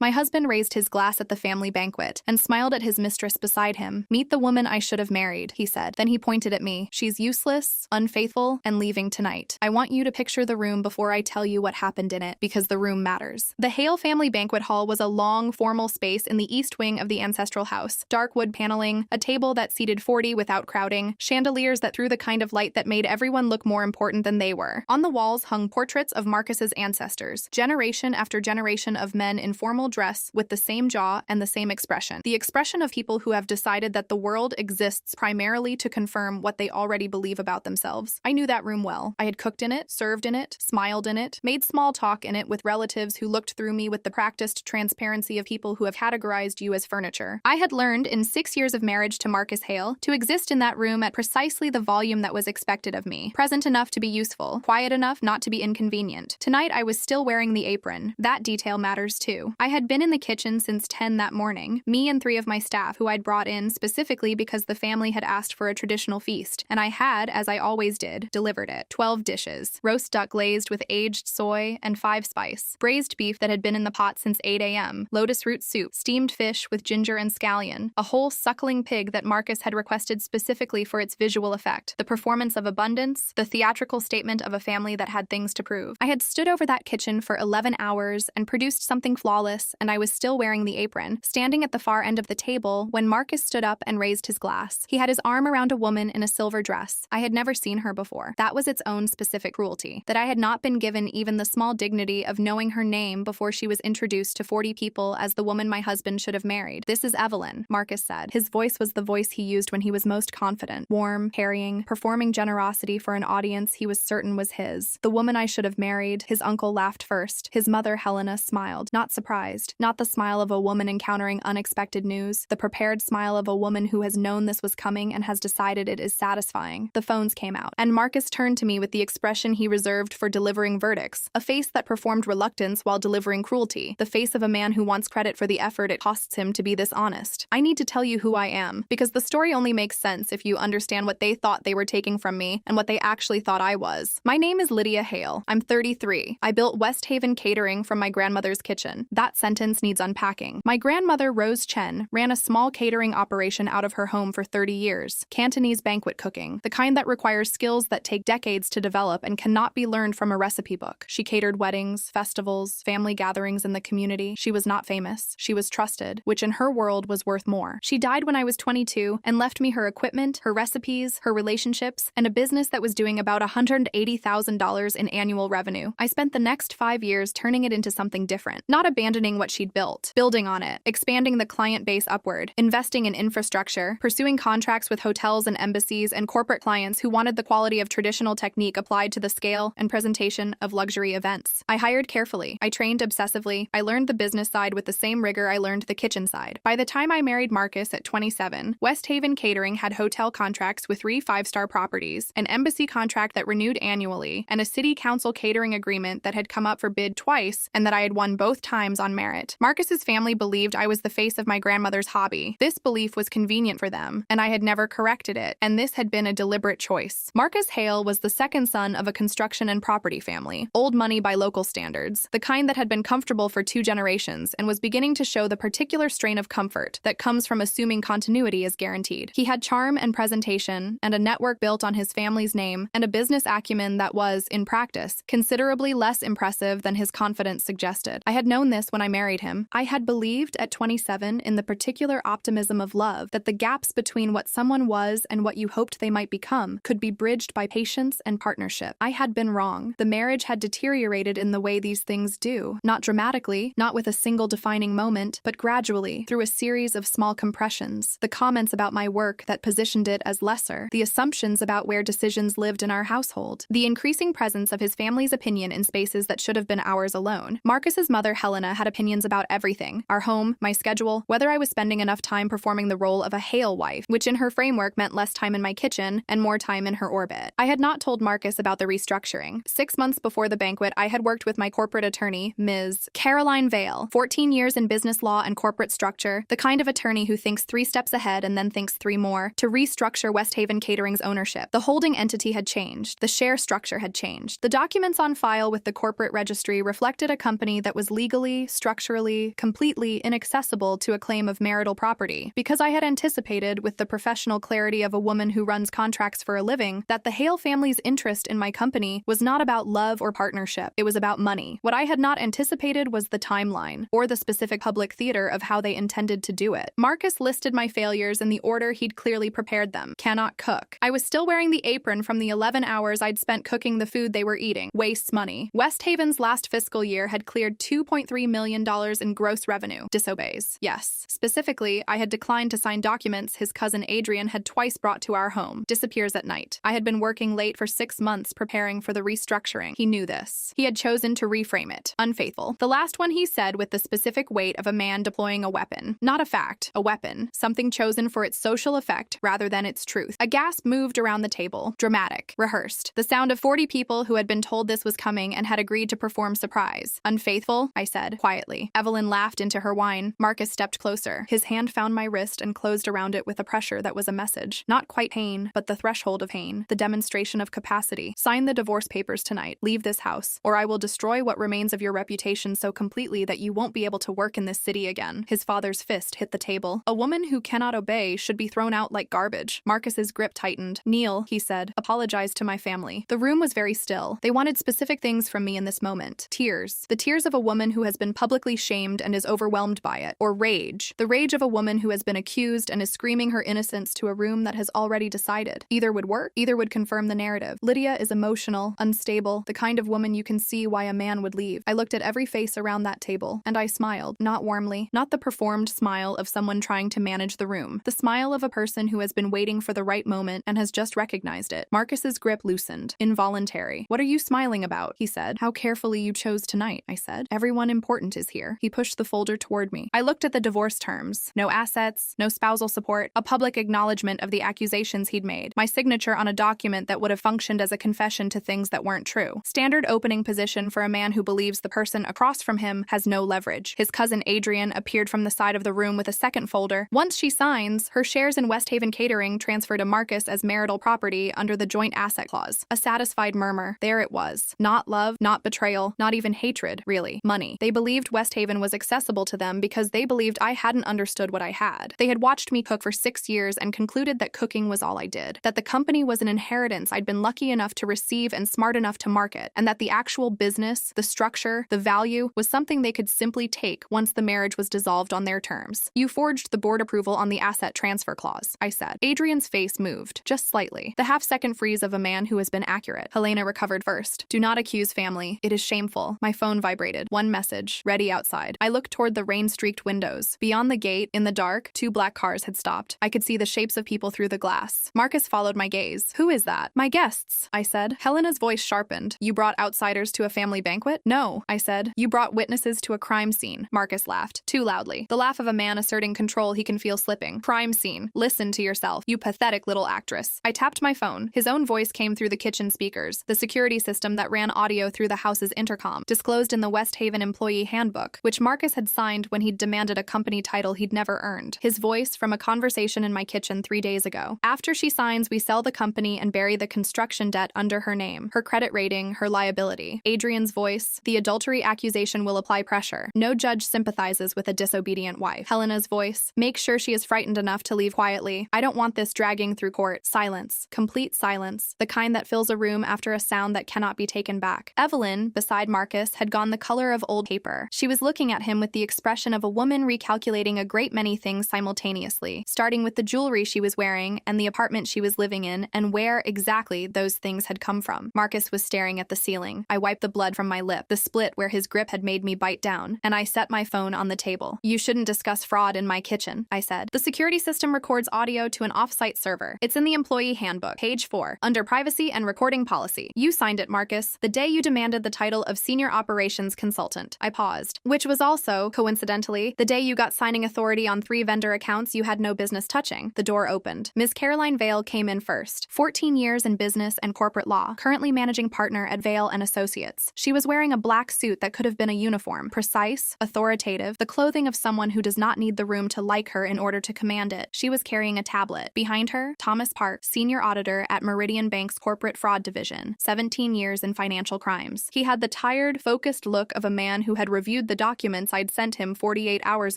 My husband raised his glass at the family banquet and smiled at his mistress beside him. "Meet the woman I should have married," he said. Then he pointed at me. "She's useless, unfaithful, and leaving tonight. I want you to picture the room before I tell you what happened in it, because the room matters." The Hale family banquet hall was a long, formal space in the east wing of the ancestral house. Dark wood paneling, a table that seated 40 without crowding, chandeliers that threw the kind of light that made everyone look more important than they were. On the walls hung portraits of Marcus's ancestors, generation after generation of men in formal dress with the same jaw and the same expression. The expression of people who have decided that the world exists primarily to confirm what they already believe about themselves. I knew that room well. I had cooked in it, served in it, smiled in it, made small talk in it with relatives who looked through me with the practiced transparency of people who have categorized you as furniture. I had learned in 6 years of marriage to Marcus Hale to exist in that room at precisely the volume that was expected of me, present enough to be useful, quiet enough not to be inconvenient. Tonight I was still wearing the apron. That detail matters too. I had been in the kitchen since 10 that morning, me and 3 of my staff who I'd brought in specifically because the family had asked for a traditional feast, and I had, as I always did, delivered it. 12 dishes. Roast duck glazed with aged soy and 5 spice. Braised beef that had been in the pot since 8 a.m. Lotus root soup. Steamed fish with ginger and scallion. A whole suckling pig that Marcus had requested specifically for its visual effect. The performance of abundance. The theatrical statement of a family that had things to prove. I had stood over that kitchen for 11 hours and produced something flawless, and I was still wearing the apron, standing at the far end of the table when Marcus stood up and raised his glass. He had his arm around a woman in a silver dress. I had never seen her before. That was its own specific cruelty. That I had not been given even the small dignity of knowing her name before she was introduced to 40 people as the woman my husband should have married. "This is Evelyn," Marcus said. His voice was the voice he used when he was most confident, warm, carrying, performing generosity for an audience he was certain was his. "The woman I should have married." His uncle laughed first. His mother, Helena, smiled, not surprised, not the smile of a woman encountering unexpected news, the prepared smile of a woman who has known this was coming and has decided it is satisfying. The phones came out, and Marcus turned to me with the expression he reserved for delivering verdicts, a face that performed reluctance while delivering cruelty, the face of a man who wants credit for the effort it costs him to be this honest. "I need to tell you who I am, because the story only makes sense if you understand what they thought they were taking from me and what they actually thought I was. My name is Lydia Hale. I'm 33. I built West Haven Catering from my grandmother's kitchen." That sentence needs unpacking. My grandmother, Rose Chen, ran a small catering operation out of her home for 30 years. Cantonese banquet cooking, the kind that requires skills that take decades to develop and cannot be learned from a recipe book. She catered weddings, festivals, family gatherings in the community. She was not famous. She was trusted, which in her world was worth more. She died when I was 22 and left me her equipment, her recipes, her relationships, and a business that was doing about $180,000 in annual revenue. I spent the next 5 years turning it into something different, not abandoning what she'd built, building on it, expanding the client base upward, investing in infrastructure, pursuing contracts with hotels and embassies and corporate clients who wanted the quality of traditional technique applied to the scale and presentation of luxury events. I hired carefully. I trained obsessively. I learned the business side with the same rigor I learned the kitchen side. By the time I married Marcus at 27, West Haven Catering had hotel contracts with 3 5-star properties, an embassy contract that renewed annually, and a city council catering agreement that had come up for bid twice and that I had won both times on merit. Marcus's family believed I was the face of my grandmother's hobby. This belief was convenient for them, and I had never corrected it, and this had been a deliberate choice. Marcus Hale was the second son of a construction and property family, old money by local standards, the kind that had been comfortable for 2 generations and was beginning to show the particular strain of comfort that comes from assuming continuity is guaranteed. He had charm and presentation, and a network built on his family's name, and a business acumen that was, in practice, considerably less impressive than his confidence suggested. I had known this when I married him. I had believed at 27 in the particular optimism of love that the gaps between what someone was and what you hoped they might become could be bridged by patience and partnership. I had been wrong. The marriage had deteriorated in the way these things do, not dramatically, not with a single defining moment, but gradually, through a series of small compressions. The comments about my work that positioned it as lesser, the assumptions about where decisions lived in our household, the increasing presence of his family's opinion in spaces that should have been ours alone. Marcus's mother, Helena, had opinions about everything: our home, my schedule, whether I was spending enough time performing the role of a Hale wife, which in her framework meant less time in my kitchen and more time in her orbit. I had not told Marcus about the restructuring. 6 months before the banquet, I had worked with my corporate attorney, Ms. Caroline Vale, 14 years in business law and corporate structure, the kind of attorney who thinks 3 steps ahead and then thinks 3 more, to restructure West Haven Catering's ownership. The holding entity had changed. The share structure had changed. The documents on file with the corporate registry reflected a company that was legally, structurally, structurally, completely inaccessible to a claim of marital property, because I had anticipated, with the professional clarity of a woman who runs contracts for a living, that the Hale family's interest in my company was not about love or partnership. It was about money. What I had not anticipated was the timeline, or the specific public theater of how they intended to do it. Marcus listed my failures in the order he'd clearly prepared them. Cannot cook. I was still wearing the apron from the 11 hours I'd spent cooking the food they were eating. Wastes money. West Haven's last fiscal year had cleared $2.3 million in gross revenue. Disobeys. Yes. Specifically, I had declined to sign documents his cousin Adrian had twice brought to our home. Disappears at night. I had been working late for 6 months preparing for the restructuring. He knew this. He had chosen to reframe it. Unfaithful. The last one he said with the specific weight of a man deploying a weapon. Not a fact. A weapon. Something chosen for its social effect rather than its truth. A gasp moved around the table. Dramatic. Rehearsed. The sound of 40 people who had been told this was coming and had agreed to perform surprise. Unfaithful? I said, quietly. Evelyn laughed into her wine. Marcus stepped closer. His hand found my wrist and closed around it with a pressure that was a message. Not quite pain, but the threshold of pain. The demonstration of capacity. Sign the divorce papers tonight. Leave this house, or I will destroy what remains of your reputation so completely that you won't be able to work in this city again. His father's fist hit the table. A woman who cannot obey should be thrown out like garbage. Marcus's grip tightened. Kneel, he said. Apologize to my family. The room was very still. They wanted specific things from me in this moment. Tears. The tears of a woman who has been publicly shamed and is overwhelmed by it. Or rage. The rage of a woman who has been accused and is screaming her innocence to a room that has already decided. Either would work, either would confirm the narrative. Lydia is emotional, unstable, the kind of woman you can see why a man would leave. I looked at every face around that table, and I smiled. Not warmly, not the performed smile of someone trying to manage the room. The smile of a person who has been waiting for the right moment and has just recognized it. Marcus's grip loosened. Involuntary. What are you smiling about? He said. How carefully you chose tonight, I said. Everyone important is here. He pushed the folder toward me. I looked at the divorce terms. No assets, no spousal support, a public acknowledgement of the accusations he'd made. My signature on a document that would have functioned as a confession to things that weren't true. Standard opening position for a man who believes the person across from him has no leverage. His cousin Adrian appeared from the side of the room with a second folder. Once she signs, her shares in West Haven Catering transfer to Marcus as marital property under the joint asset clause. A satisfied murmur. There it was. Not love, not betrayal, not even hatred, really. Money. They believed West Haven was accessible to them because they believed I hadn't understood what I had. They had watched me cook for 6 years and concluded that cooking was all I did. That the company was an inheritance I'd been lucky enough to receive and smart enough to market, and that the actual business, the structure, the value was something they could simply take once the marriage was dissolved on their terms. You forged the board approval on the asset transfer clause, I said. Adrian's face moved, just slightly. The half-second freeze of a man who has been accurate. Helena recovered first. Do not accuse family. It is shameful. My phone vibrated. One message. Ready outside. I looked toward the rain-streaked windows. Beyond the gate, in the dark, 2 black cars had stopped. I could see the shapes of people through the glass. Marcus followed my gaze. Who is that? My guests, I said. Helena's voice sharpened. You brought outsiders to a family banquet? No, I said. You brought witnesses to a crime scene. Marcus laughed, too loudly. The laugh of a man asserting control he can feel slipping. Crime scene. Listen to yourself, you pathetic little actress. I tapped my phone. His own voice came through the kitchen speakers. The security system that ran audio through the house's intercom, disclosed in the West Haven employee handbook, which Marcus had signed when he'd demanded a company title he'd never earned. His voice from a conversation in my kitchen 3 days ago. After she signs, we sell the company and bury the construction debt under her name, her credit rating, her liability. Adrian's voice. The adultery accusation will apply pressure. No judge sympathizes with a disobedient wife. Helena's voice. Make sure she is frightened enough to leave quietly. I don't want this dragging through court. Silence. Complete silence. The kind that fills a room after a sound that cannot be taken back. Evelyn, beside Marcus, had gone the color of old paper. She was looking at him with the expression of a woman recalculating a great many things simultaneously, starting with the jewelry she was wearing and the apartment she was living in and where exactly those things had come from. Marcus was staring at the ceiling. I wiped the blood from my lip, the split where his grip had made me bite down, and I set my phone on the table. You shouldn't discuss fraud in my kitchen, I said. The security system records audio to an off-site server. It's in the employee handbook, page 4, under privacy and recording policy. You signed it, Marcus, the day you demanded the title of senior operations consultant. I paused. Which was also, coincidentally, the day you got signing authority on 3 vendor accounts you had no business touching. The door opened. Ms. Caroline Vale came in first. 14 years in business and corporate law, currently managing partner at Vale and Associates. She was wearing a black suit that could have been a uniform, precise, authoritative, the clothing of someone who does not need the room to like her in order to command it. She was carrying a tablet. Behind her, Thomas Park, senior auditor at Meridian Bank's corporate fraud division, 17 years in financial crimes. He had the tired, focused look of a man who had reviewed reviewed the documents I'd sent him 48 hours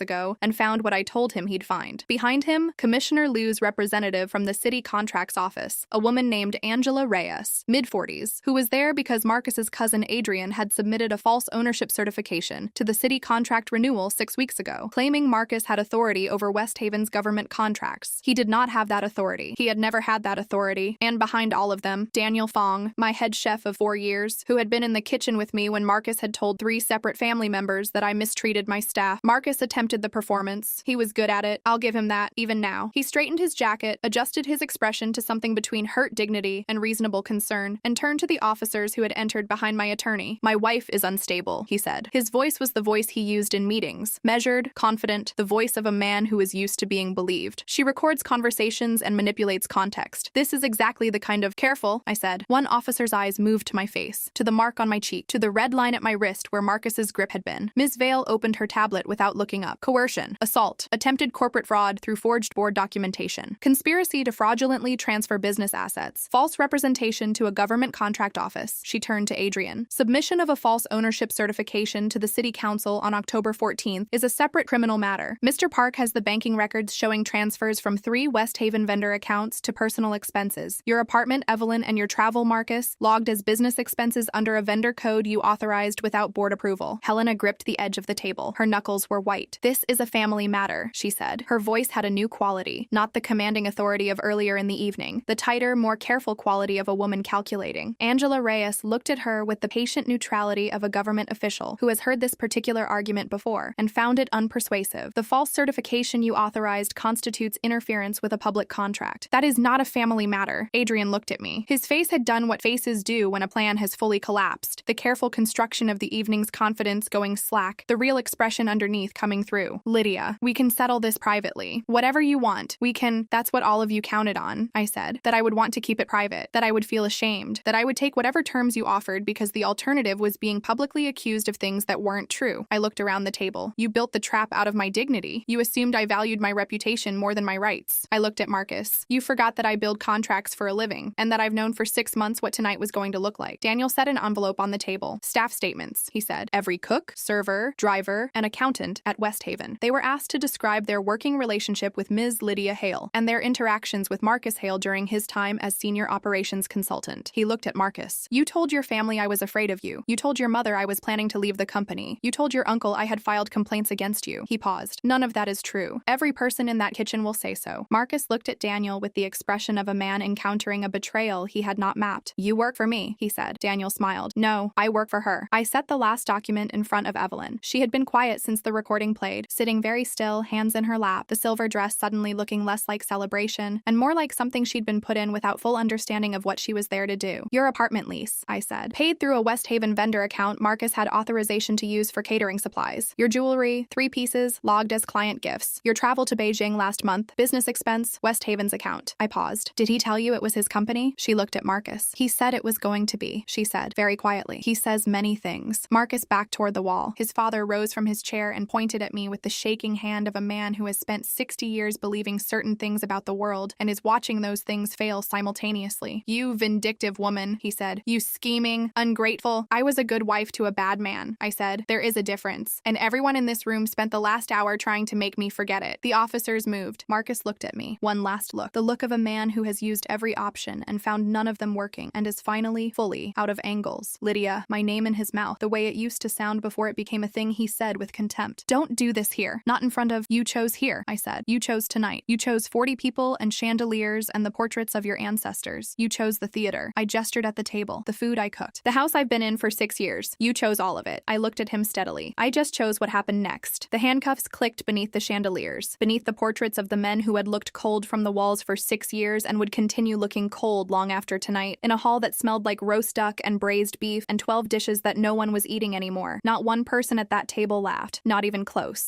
ago and found what I told him he'd find. Behind him, Commissioner Liu's representative from the city contracts office, a woman named Angela Reyes, mid-40s, who was there because Marcus's cousin Adrian had submitted a false ownership certification to the city contract renewal 6 weeks ago, claiming Marcus had authority over West Haven's government contracts. He did not have that authority. He had never had that authority. And behind all of them, Daniel Fong, my head chef of 4 years, who had been in the kitchen with me when Marcus had told 3 separate family members that I mistreated my staff. Marcus attempted the performance. He was good at it. I'll give him that, even now. He straightened his jacket, adjusted his expression to something between hurt dignity and reasonable concern, and turned to the officers who had entered behind my attorney. My wife is unstable, he said. His voice was the voice he used in meetings. Measured, confident, the voice of a man who is used to being believed. She records conversations and manipulates context. This is exactly the kind of— Careful, I said. One officer's eyes moved to my face, to the mark on my cheek, to the red line at my wrist where Marcus's grip had been. Ms. Vale opened her tablet without looking up. Coercion, assault, attempted corporate fraud through forged board documentation, conspiracy to fraudulently transfer business assets, false representation to a government contract office. She turned to Adrian. Submission of a false ownership certification to the city council on October 14th is a separate criminal matter. Mr. Park has the banking records showing transfers from 3 West Haven vendor accounts to personal expenses. Your apartment, Evelyn, and your travel, Marcus, logged as business expenses under a vendor code you authorized without board approval. Helena gripped the edge of the table. Her knuckles were white. This is a family matter, she said. Her voice had a new quality, not the commanding authority of earlier in the evening, the tighter, more careful quality of a woman calculating. Angela Reyes looked at her with the patient neutrality of a government official who has heard this particular argument before and found it unpersuasive. The false certification you authorized constitutes interference with a public contract. That is not a family matter. Adrian looked at me. His face had done what faces do when a plan has fully collapsed, the careful construction of the evening's confidence going slack, the real expression underneath coming through. Lydia, we can settle this privately. Whatever you want, we can— That's what all of you counted on, I said. That I would want to keep it private, that I would feel ashamed, that I would take whatever terms you offered because the alternative was being publicly accused of things that weren't true. I looked around the table. You built the trap out of my dignity. You assumed I valued my reputation more than my rights. I looked at Marcus. You forgot that I build contracts for a living, and that I've known for 6 months what tonight was going to look like. Daniel set an envelope on the table. Staff statements, he said. Every cook, server, driver, and accountant at West Haven. They were asked to describe their working relationship with Ms. Lydia Hale and their interactions with Marcus Hale during his time as senior operations consultant. He looked at Marcus. You told your family I was afraid of you. You told your mother I was planning to leave the company. You told your uncle I had filed complaints against you. He paused. None of that is true. Every person in that kitchen will say so. Marcus looked at Daniel with the expression of a man encountering a betrayal he had not mapped. You work for me, he said. Daniel smiled. No, I work for her. I set the last document in front of Evelyn. She had been quiet since the recording played, sitting very still, hands in her lap, the silver dress suddenly looking less like celebration and more like something she'd been put in without full understanding of what she was there to do. Your apartment lease, I said. Paid through a West Haven vendor account Marcus had authorization to use for catering supplies. Your jewelry, 3 pieces, logged as client gifts. Your travel to Beijing last month, business expense, West Haven's account. I paused. Did he tell you it was his company? She looked at Marcus. He said it was going to be, she said, very quietly. He says many things. Marcus backed toward the wall. His father rose from his chair and pointed at me with the shaking hand of a man who has spent 60 years believing certain things about the world and is watching those things fail simultaneously. You vindictive woman, he said. You scheming, ungrateful. I was a good wife to a bad man, I said. There is a difference. And everyone in this room spent the last hour trying to make me forget it. The officers moved. Marcus looked at me. One last look. The look of a man who has used every option and found none of them working and is finally, fully, out of angles. Lydia, my name in his mouth, the way it used to sound before it became a thing he said with contempt. Don't do this here. Not in front of— You chose here, I said. You chose tonight. You chose 40 people and chandeliers and the portraits of your ancestors. You chose the theater. I gestured at the table. The food I cooked. The house I've been in for 6 years. You chose all of it. I looked at him steadily. I just chose what happened next. The handcuffs clicked beneath the chandeliers, beneath the portraits of the men who had looked cold from the walls for 6 years and would continue looking cold long after tonight, in a hall that smelled like roast duck and braised beef and 12 dishes that no one was eating anymore. Not one person at that table laughed, not even close.